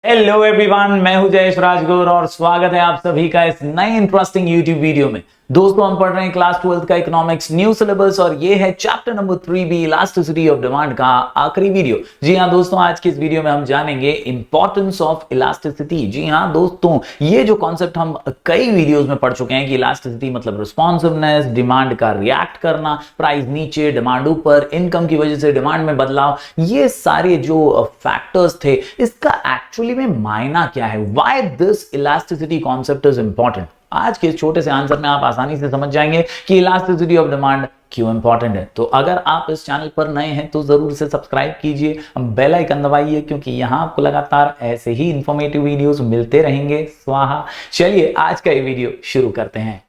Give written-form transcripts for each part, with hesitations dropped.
Hello everyone, मैं हूं जयेश राजगुर और स्वागत है आप सभी का इस नए इंटरेस्टिंग यूट्यूब वीडियो में। दोस्तों, हम पढ़ रहे हैं क्लास 12 का इकोनॉमिक्स न्यू सिलेबस और ये है chapter number 3B elasticity of demand का आखिरी वीडियो। जी हां दोस्तों, आज की इस वीडियो में हम जानेंगे इंपॉर्टेंस ऑफ इलास्टिसिटी। जी हां दोस्तों, ये जो कॉन्सेप्ट हम कई वीडियोस में पढ़ चुके हैं कि इलास्टिसिटी मतलब रिस्पॉन्सिवनेस, डिमांड का रिएक्ट करना, प्राइस नीचे डिमांड ऊपर, इनकम की वजह से डिमांड में बदलाव, ये सारे जो फैक्टर्स थे इसका एक्चुअली में मायना क्या है, why this elasticity concept is important. आज के इस छोटे से आंसर में आप आसानी से समझ जाएंगे कि इलास्टिसिटी ऑफ डिमांड क्यों इंपॉर्टेंट है। तो अगर आप इस चैनल पर नए हैं तो जरूर से सब्सक्राइब कीजिए, बेल आइकन दबाइए, क्योंकि यहां आपको लगातार ऐसे ही इंफॉर्मेटिव वीडियोस मिलते रहेंगे। स्वाहा। चलिए आज का ये वीडियो शुरू करते हैं।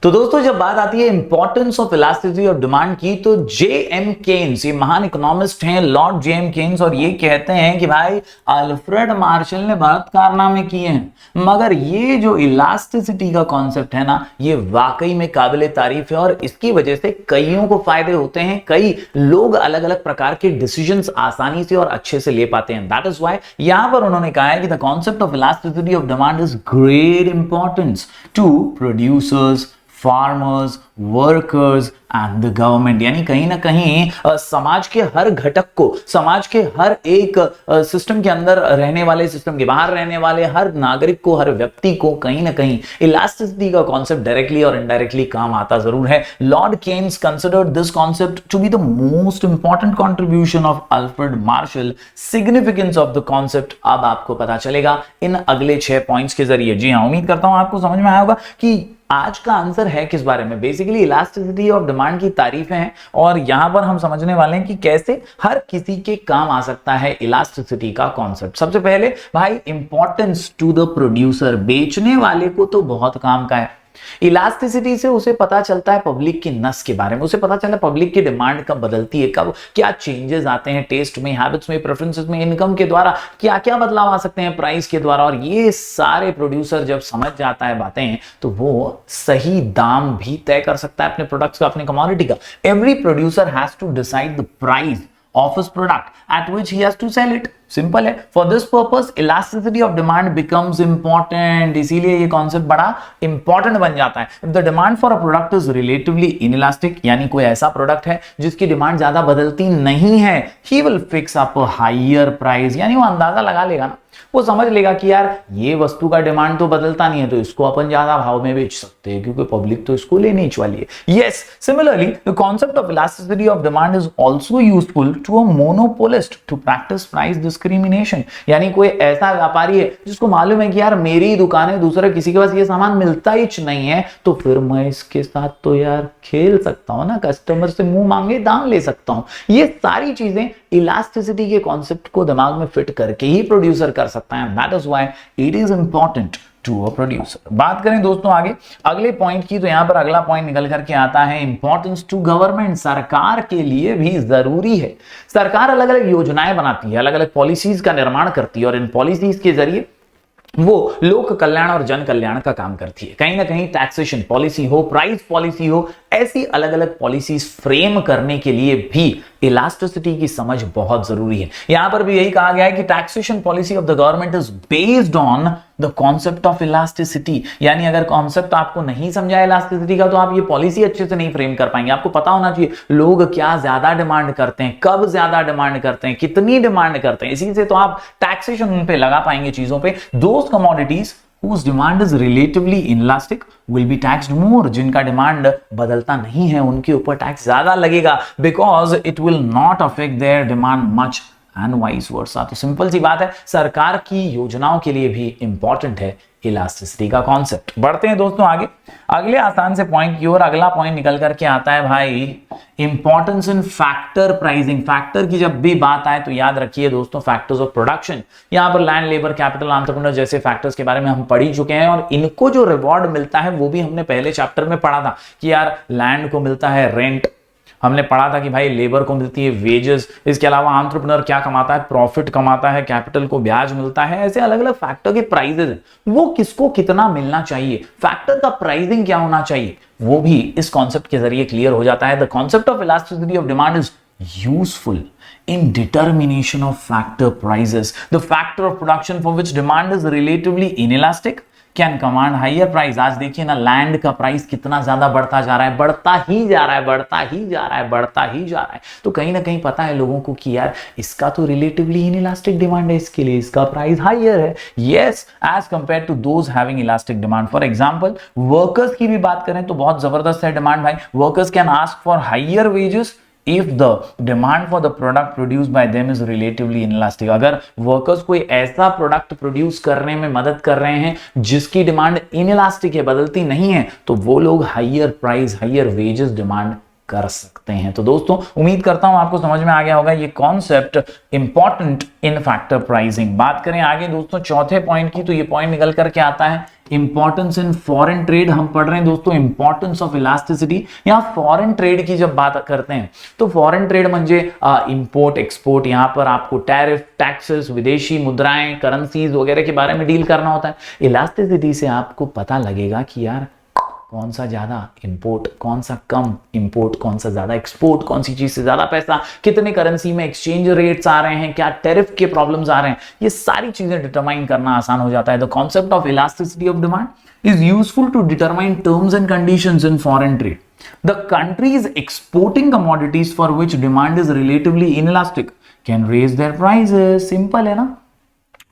तो दोस्तों, जब बात आती है importance of elasticity of demand की, तो J.M. केन्स, ये महान इकोनॉमिस्ट हैं, लॉर्ड J.M. केन्स, और ये कहते हैं कि भाई अल्फ्रेड मार्शल ने बहुत कारनामे किए हैं, मगर ये जो इलास्टिसिटी का कॉन्सेप्ट है ना, ये वाकई में काबिले तारीफ है और इसकी वजह से कईयों को फायदे होते हैं। कई लोग अलग अलग प्रकार के डिसीजंस आसानी से और अच्छे से ले पाते हैं। दैट इज व्हाई यहां पर उन्होंने कहा है कि the concept of elasticity of demand is great importance to producers, farmers, workers and the government. यानी कहीं ना कहीं समाज के हर घटक को, समाज के हर एक सिस्टम के अंदर रहने वाले, सिस्टम के बाहर रहने वाले हर नागरिक को, हर व्यक्ति को कहीं ना कहीं इलास्टिसिटी का कॉन्सेप्ट डायरेक्टली और इनडायरेक्टली काम आता जरूर है। Lord Keynes considered this concept to be the most important contribution of Alfred Marshall. Significance of the concept अब आपको पता चलेगा इन अगले 6 पॉइंट्स के जरिए। जी हां, उम्मीद करता हूं आपको समझ में आया होगा कि आज का आंसर है किस बारे में। बेसिकली इलास्टिसिटी ऑफ डिमांड की तारीफें हैं और यहां पर हम समझने वाले हैं कि कैसे हर किसी के काम आ सकता है इलास्टिसिटी का कॉन्सेप्ट। सबसे पहले भाई, इंपॉर्टेंस टू द प्रोड्यूसर। बेचने वाले को तो बहुत काम का है। इलास्टिसिटी से उसे पता चलता है पब्लिक की नस के बारे में, उसे पता चला पब्लिक की डिमांड कब बदलती है, कब क्या चेंजेस आते हैं टेस्ट में, हैबिट्स में, प्रेफरेंसेस में, इनकम के द्वारा क्या क्या बदलाव आ सकते हैं प्राइस के द्वारा। और ये सारे प्रोड्यूसर जब समझ जाता है बातें, तो वो सही दाम भी तय कर सकता है अपने प्रोडक्ट्स का, अपने कमोडिटी का। Every producer has to decide the price of his product at which he has to sell it. Simple है। For this purpose elasticity of demand becomes important. इसीलिए ये कॉन्सेप्ट बड़ा इंपॉर्टेंट बन जाता है। If the demand for a product is relatively inelastic, यानी कोई ऐसा प्रोडक्ट है जिसकी डिमांड ज्यादा बदलती नहीं है, he will fix up a higher price, यानी वो अंदाजा लगा लेगा ना, वो समझ लेगा कि यार ये वस्तु का डिमांड तो बदलता नहीं है, तो इसको अपन ज्यादा भाव में बेच सकते हैं क्योंकि पब्लिक तो इसको लेने ही वाली है। Yes, similarly the concept of elasticity of demand is also useful to a monopolist to practice price discrimination. यानी कोई ऐसा व्यापारी है जिसको मालूम है कि यार मेरी दुकान है, दूसरे किसी के पास ये सामान मिलता ही नहीं है, तो फिर मैं इसके साथ तो यार खेल सकता हूं ना, कस्टमर से मुंह मांगे दाम ले सकता हूं। ये सारी चीजें इलास्टिसिटी के कॉन्सेप्ट को दिमाग में फिट करके ही प्रोड्यूसर कर सकता है। That is why it is important to a producer. बात करें दोस्तों आगे अगले पॉइंट की, तो यहां पर अगला पॉइंट निकल करके आता है इंपॉर्टेंस टू गवर्नमेंट। सरकार के लिए भी जरूरी है। सरकार अलग अलग योजनाएं बनाती है, अलग अलग पॉलिसीज का निर्माण करती है और इन पॉलिसीज के जरिए वो लोक कल्याण और जन कल्याण का काम करती है। कहीं ना कहीं टैक्सेशन पॉलिसी हो, प्राइस पॉलिसी हो, ऐसी अलग अलग पॉलिसीज फ्रेम करने के लिए भी इलास्टिसिटी की समझ बहुत जरूरी है। यहां पर भी यही कहा गया है कि taxation policy of the government is based on the concept of elasticity. यानी अगर कॉन्सेप्ट आपको नहीं समझा इलास्टिसिटी का, तो आप ये पॉलिसी अच्छे से नहीं फ्रेम कर पाएंगे। आपको पता होना चाहिए लोग क्या ज्यादा डिमांड करते हैं, कब ज्यादा डिमांड करते हैं, कितनी डिमांड करते हैं। इसी से तो आप टैक्सेशन उन पे लगा पाएंगे चीजों पे। Those commodities whose demand is relatively inelastic will be taxed more। जिनका डिमांड बदलता नहीं है उनके ऊपर टैक्स ज्यादा लगेगा, because it will not affect their demand much and vice versa। तो सिंपल सी बात है, सरकार की योजनाओं के लिए भी इंपॉर्टेंट है इलास्टिसिटी का कॉन्सेप्ट। बढ़ते हैं दोस्तों आगे अगले आसान से पॉइंट की ओर। अगला पॉइंट निकल करके आता है भाई importance in factor pricing. Factor की जब भी बात आए तो याद रखिए दोस्तों, फैक्टर्स ऑफ प्रोडक्शन। यहां पर लैंड, लेबर, कैपिटल, एंटरप्रेन्योर जैसे फैक्टर्स के बारे में हम पढ़ ही चुके हैं और इनको जो रिवॉर्ड मिलता है वो भी हमने पहले चैप्टर में पढ़ा था कि यार लैंड को मिलता है रेंट, हमने पढ़ा था कि भाई लेबर को मिलती है वेजेस, इसके अलावा एंटरप्रेन्योर क्या कमाता है, प्रॉफिट कमाता है, कैपिटल को ब्याज मिलता है, ऐसे अलग अलग फैक्टर के प्राइजेस हैं, वो किसको कितना मिलना चाहिए, फैक्टर का प्राइसिंग क्या होना चाहिए, वो भी इस कॉन्सेप्ट के जरिए क्लियर हो जाता है। The concept of elasticity of demand is useful in determination of factor prices. The factor of production for which demand is relatively inelastic can command higher price. आज देखिए ना, लैंड का प्राइस कितना ज्यादा बढ़ता जा रहा है, बढ़ता ही जा रहा है, बढ़ता ही जा रहा है, बढ़ता ही जा रहा है। तो कहीं ना कहीं पता है लोगों को कि यार इसका तो रिलेटिवली इनइलास्टिक डिमांड है, इसके लिए इसका प्राइस हायर है। Yes, as compare to those having elastic demand. For example workers की भी बात करें तो बहुत जबरदस्त है डिमांड भाई। Workers can ask for higher wages if the demand for the product produced by them is relatively inelastic। अगर वर्कर्स कोई ऐसा प्रोडक्ट प्रोड्यूस करने में मदद कर रहे हैं जिसकी डिमांड इनइलास्टिक है, बदलती नहीं है, तो वो लोग higher price, higher wages demand कर सकते हैं। तो दोस्तों उम्मीद करता हूं आपको समझ में आ गया होगा ये concept important in factor pricing. बात करें आगे दोस्तों चौथे पॉइंट की, तो ये पॉइंट निकल करके आता है इंपॉर्टेंस इन फॉरेन ट्रेड। हम पढ़ रहे हैं दोस्तों इंपॉर्टेंस ऑफ इलास्टिसिटी। यहाँ फॉरेन ट्रेड की जब बात करते हैं तो फॉरेन ट्रेड म्हणजे इंपोर्ट एक्सपोर्ट, यहाँ पर आपको टैरिफ, टैक्सेस, विदेशी मुद्राएं, करेंसीज वगैरह के बारे में डील करना होता है। इलास्टिसिटी से आपको पता लगेगा कि यार कौन सा ज्यादा इंपोर्ट, कौन सा कम इंपोर्ट, कौन सा ज्यादा एक्सपोर्ट, कौन सी चीज से ज्यादा पैसा, कितने करेंसी में एक्सचेंज रेट्स आ रहे हैं, क्या टैरिफ के प्रॉब्लम्स आ रहे हैं, ये सारी चीजें डिटरमाइन करना आसान हो जाता है। The concept of elasticity of demand is useful to determine terms and conditions in foreign trade. The countries exporting commodities for which demand is relatively inelastic can raise their prices. Simple है ना।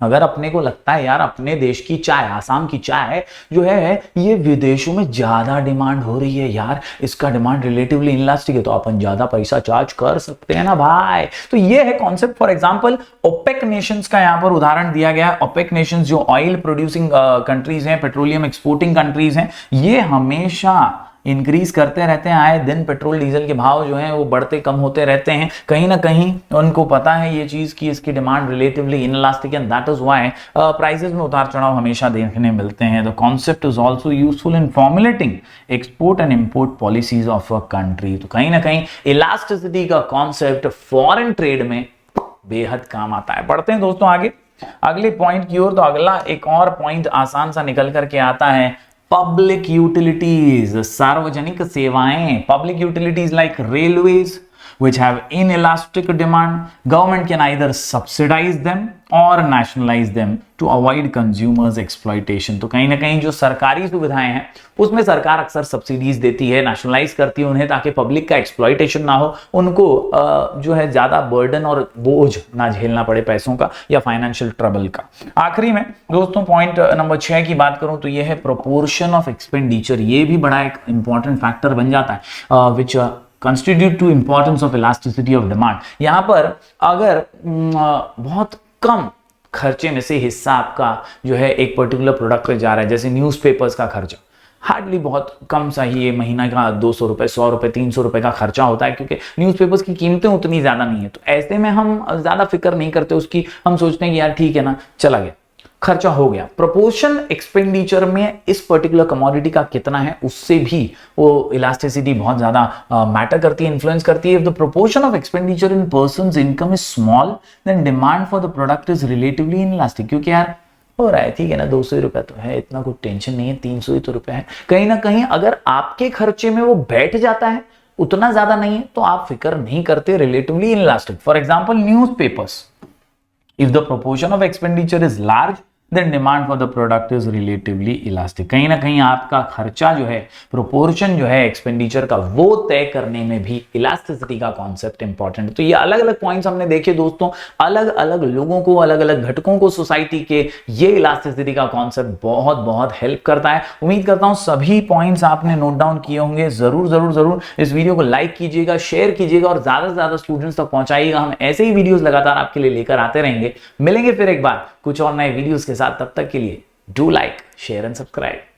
अगर अपने को लगता है यार अपने देश की चाय, आसाम की चाय जो है ये विदेशों में ज्यादा डिमांड हो रही है, यार इसका डिमांड रिलेटिवली इनइलास्टिक है, तो अपन ज्यादा पैसा चार्ज कर सकते हैं ना भाई। तो ये है concept. For example OPEC nations का यहाँ पर उदाहरण दिया गया है। ओपेक नेशंस जो ऑयल प्रोड्यूसिंग कंट्रीज हैं, पेट्रोलियम एक्सपोर्टिंग कंट्रीज हैं, ये हमेशा इंक्रीज करते रहते हैं। आए दिन पेट्रोल डीजल के भाव जो हैं वो बढ़ते कम होते रहते हैं। कहीं ना कहीं उनको पता है ये चीज की इसकी demand relatively inelastic and that is why prices में उतार चढ़ाव हमेशा देखने मिलते हैं। The concept is also useful in formulating export and import policies of a country. तो कहीं ना कहीं इलास्टिसिटी का कॉन्सेप्ट फॉरेन ट्रेड में बेहद काम आता है। बढ़ते हैं दोस्तों आगे अगले पॉइंट की ओर। तो अगला एक और पॉइंट आसान सा निकल करके आता है पब्लिक यूटिलिटीज, सार्वजनिक सेवाएं। Public utilities like railways which have inelastic demand, government can either subsidize them or nationalize them to avoid consumers exploitation। तो कहीं ना कहीं जो सरकारी सुविधाएं हैं उसमें सरकार अक्सर सब्सिडीज देती है, नेशनलाइज करती है उन्हें, ताकि पब्लिक का एक्सप्लॉइटेशन ना हो, उनको जो है ज्यादा बर्डन और बोझ ना झेलना पड़े पैसों का या फाइनेंशियल ट्रबल का। आखिरी में दोस्तों पॉइंट नंबर 6 की बात करूं तो ये है प्रोपोर्शन ऑफ एक्सपेंडिचर। ये भी बड़ा एक इंपॉर्टेंट फैक्टर बन जाता है विच constitute to importance of elasticity of demand। यहां पर अगर बहुत कम खर्चे में से हिस्सा आपका जो है एक पर्टिकुलर प्रोडक्ट पे जा रहा है, जैसे न्यूज़पेपर्स का खर्चा हार्डली बहुत कम सा ही, ये महीना का 200 रुपए, 100 रुपए, 300 रुपए का खर्चा होता है, क्योंकि न्यूज़पेपर्स की कीमतें उतनी ज्यादा नहीं है। तो ऐसे में हम ज्यादा फिक्र नहीं करते उसकी, हम सोचते हैं कि यार ठीक है ना, चला गया, खर्चा हो गया। प्रोपोर्शन एक्सपेंडिचर में इस पर्टिकुलर कमोडिटी का कितना है उससे भी वो इलास्टिसिटी बहुत ज्यादा मैटर करती है, इन्फ्लुएंस करती है। If the proportion of expenditure in person's income is small then demand for the product is relatively inelastic. क्योंकि यार हो रहा है ठीक है ना, 200 रुपए तो है, इतना कोई टेंशन नहीं है, 300 ही तो रुपए है। कहीं ना कहीं अगर आपके खर्चे में वो बैठ जाता है, उतना ज्यादा नहीं है, तो आप फिक्र नहीं करते, relatively inelastic. For example newspapers, if the proportion of expenditure is large then demand for the product is relatively elastic। कहीं ना कहीं आपका खर्चा जो है, प्रोपोर्शन जो है एक्सपेंडिचर का, वो तय करने में भी इलास्टिसिटी का कॉन्सेप्ट इंपॉर्टेंट है। तो ये अलग अलग पॉइंट्स हमने देखे दोस्तों, अलग अलग लोगों को, अलग अलग घटकों को सोसाइटी के, ये इलास्टिसिटी का कॉन्सेप्ट बहुत बहुत हेल्प करता है। उम्मीद करता हूं सभी पॉइंट्स आपने नोट डाउन किए होंगे। जरूर जरूर जरूर इस वीडियो को लाइक कीजिएगा, शेयर कीजिएगा और ज्यादा से ज्यादा स्टूडेंट्स तक पहुंचाइएगा। हम ऐसे ही वीडियोस लगातार आपके लिए लेकर आते रहेंगे। मिलेंगे फिर एक बार कुछ और नए वीडियोस के साथ, तब तक के लिए do like, share and subscribe.